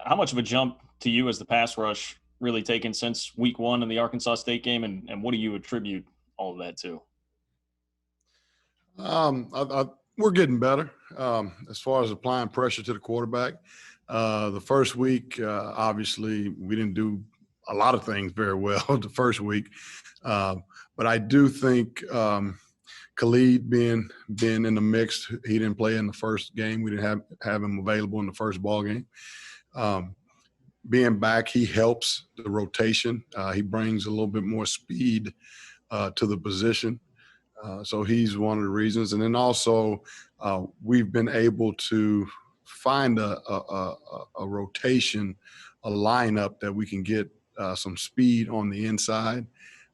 how much of a jump to you as the pass rush really taken since week one in the Arkansas State game, and what do you attribute all of that to? We're getting better as far as applying pressure to the quarterback. The first week, obviously, we didn't do a lot of things very well the first week, but I do think Khalid being in the mix, he didn't play in the first game. We didn't have him available in the first ball game. Being back, he helps the rotation. He brings a little bit more speed to the position. So he's one of the reasons. And then also we've been able to find a rotation, a lineup that we can get some speed on the inside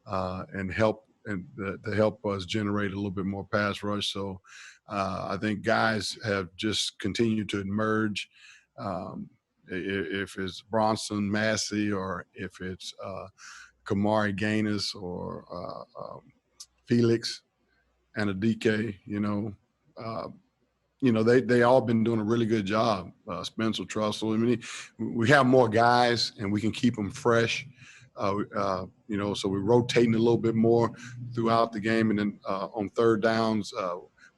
and to help us generate a little bit more pass rush. So I think guys have just continued to emerge. If it's Bronson Massey or if it's Kamari Gaines or Felix and a DK, they all been doing a really good job. Spencer Trussell. I mean, we have more guys and we can keep them fresh. So we're rotating a little bit more throughout the game. And then on third downs,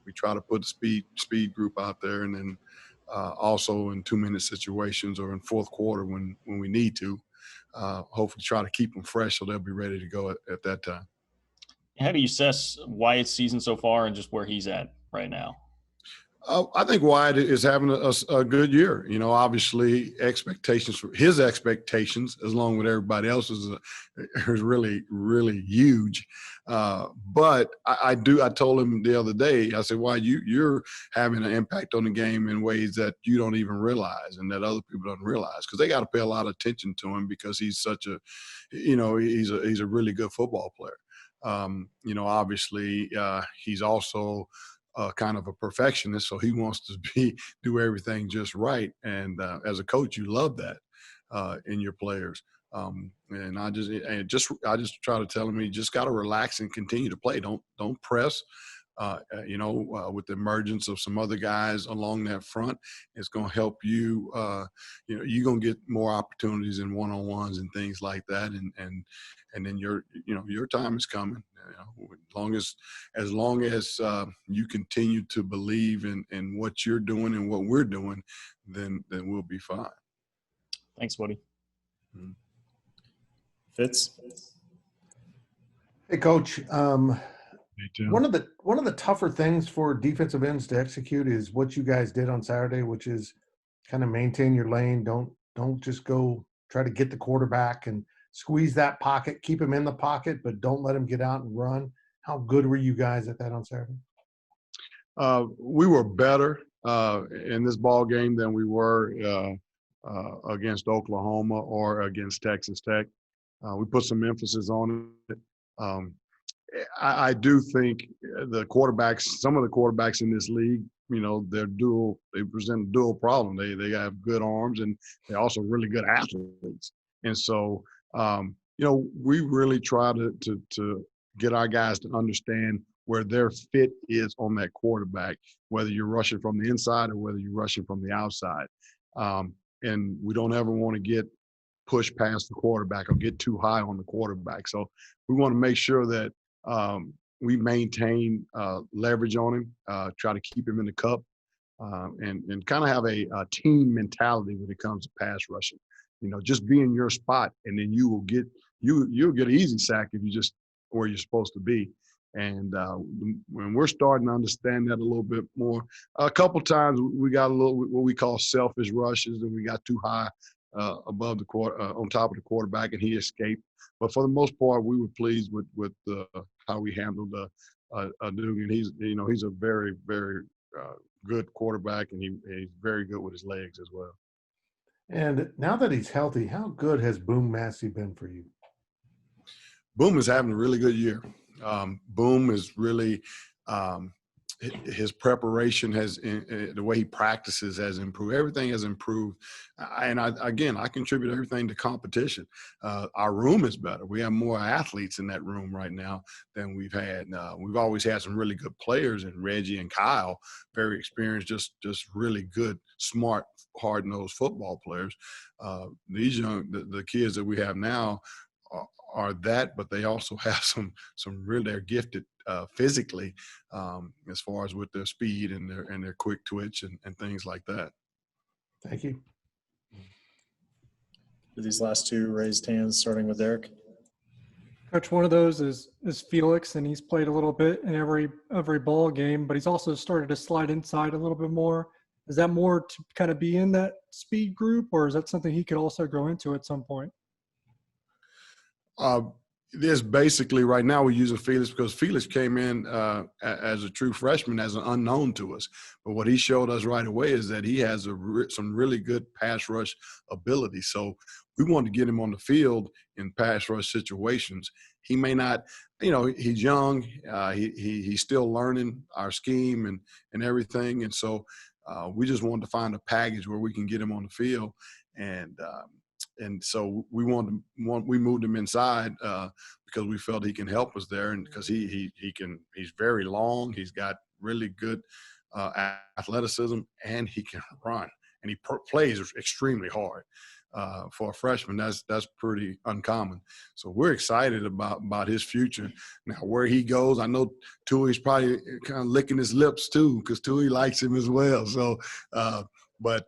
we try to put the speed group out there. And then also in 2-minute situations or in fourth quarter when we need to, hopefully try to keep them fresh so they'll be ready to go at that time. How do you assess Wyatt's season so far and just where he's at right now? I think Wyatt is having a good year. Obviously his expectations, along with everybody else's, is really, really huge. But I told him the other day, I said, "Why you're having an impact on the game in ways that you don't even realize and that other people don't realize, because they got to pay a lot of attention to him because he's such a, he's a really good football player. Obviously he's also kind of a perfectionist, so he wants to do everything just right. And as a coach, you love that in your players. And I just try to tell him he just got to relax and continue to play. Don't press. With the emergence of some other guys along that front, it's going to help you. You're going to get more opportunities in one-on-ones and things like that. And then your time is coming. As long as you continue to believe in what you're doing and what we're doing, then we'll be fine. Thanks, Buddy. Mm-hmm. Fitz. Hey, Coach. One of the tougher things for defensive ends to execute is what you guys did on Saturday, which is kind of maintain your lane. Don't just go try to get the quarterback and squeeze that pocket, keep him in the pocket, but don't let him get out and run. How good were you guys at that on Saturday? We were better in this ball game than we were against Oklahoma or against Texas Tech. We put some emphasis on it. I do think some of the quarterbacks in this league, they present a dual problem. They have good arms and they're also really good athletes. And so, we really try to get our guys to understand where their fit is on that quarterback, whether you're rushing from the inside or whether you're rushing from the outside. And we don't ever want to get pushed past the quarterback or get too high on the quarterback. So we want to make sure that we maintain leverage on him, try to keep him in the cup, and kind of have a team mentality when it comes to pass rushing. Just be in your spot, and then you'll get an easy sack if you just where you're supposed to be. And when we're starting to understand that a little bit more, a couple times we got a little what we call selfish rushes, and we got too high above the on top of the quarterback, and he escaped. But for the most part, we were pleased with how we handled Dugan. He's a very, very good quarterback, and he's very good with his legs as well. And now that he's healthy, how good has Boom Massey been for you? Boom is having a really good year. Boom is really his preparation has, the way he practices has improved. Everything has improved. And I contribute everything to competition. Our room is better. We have more athletes in that room right now than we've had. We've always had some really good players, and Reggie and Kyle, very experienced, just really good, smart, hard-nosed football players. These the kids that we have now are that, but they also have some really, they're gifted physically, as far as with their speed and their quick twitch and things like that. Thank you. These last two raised hands, starting with Derek. Coach, one of those is Felix, and he's played a little bit in every ball game, but he's also started to slide inside a little bit more. Is that more to kind of be in that speed group, or is that something he could also grow into at some point? There's basically, right now we're using Felix because Felix came in as a true freshman, as an unknown to us. But what he showed us right away is that he has some really good pass rush ability. So we want to get him on the field in pass rush situations. He may not, he's young. He's still learning our scheme and everything. And so we just wanted to find a package where we can get him on the field. And so we moved him inside because we felt he can help us there, and because he's very long, he's got really good athleticism, and he can run, and he plays extremely hard. For a freshman, that's pretty uncommon. So we're excited about his future. Now, where he goes, I know Tui's probably kind of licking his lips too, because Tui likes him as well. So. But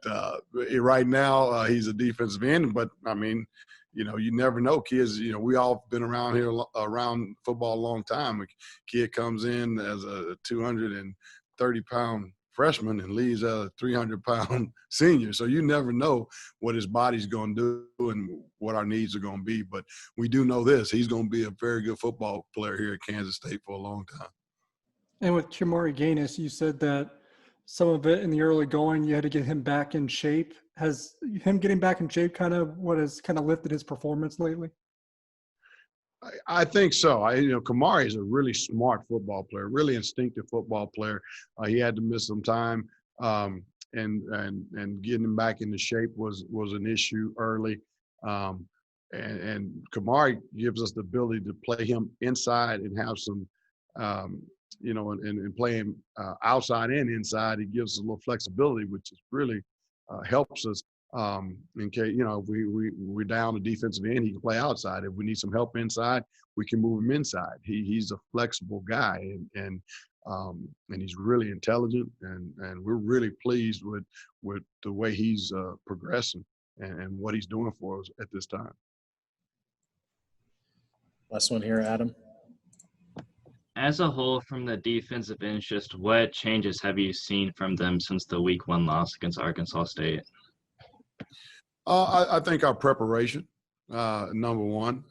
right now, he's a defensive end. But, I mean, you never know. Kids, we all been around here, around football a long time. A kid comes in as a 230-pound freshman and leaves a 300-pound senior. So you never know what his body's going to do and what our needs are going to be. But we do know this. He's going to be a very good football player here at Kansas State for a long time. And with Kamari Gaines, you said that some of it in the early going, you had to get him back in shape. Has him getting back in shape kind of lifted his performance lately? I think so. Kamari is a really smart football player, really instinctive football player. He had to miss some time, and getting him back into shape was an issue early. And Kamari gives us the ability to play him inside and have some and play him outside and inside. He gives us a little flexibility, which is really helps us in case, if we're down a defensive end, he can play outside. If we need some help inside, we can move him inside. He's a flexible guy, and he's really intelligent, and we're really pleased with the way he's progressing and what he's doing for us at this time. Last one here, Adam. As a whole, from the defensive ends, just what changes have you seen from them since the Week 1 loss against Arkansas State? I think our preparation, number one,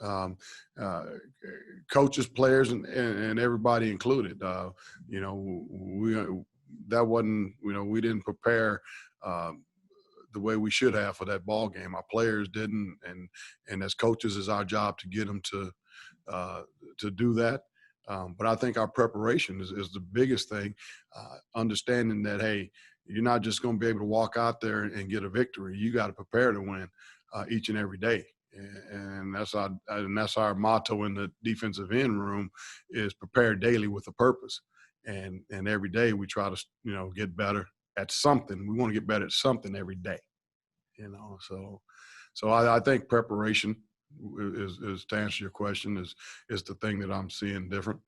coaches, players, and everybody included. We didn't prepare the way we should have for that ball game. Our players didn't, and as coaches, it's our job to get them to do that. But I think our preparation is the biggest thing, understanding that, hey, you're not just going to be able to walk out there and get a victory. You got to prepare to win each and every day. And that's our motto in the defensive end room is prepare daily with a purpose. And every day we try to, get better at something. We want to get better at something every day, So I think preparation is to answer your question, is the thing that I'm seeing different.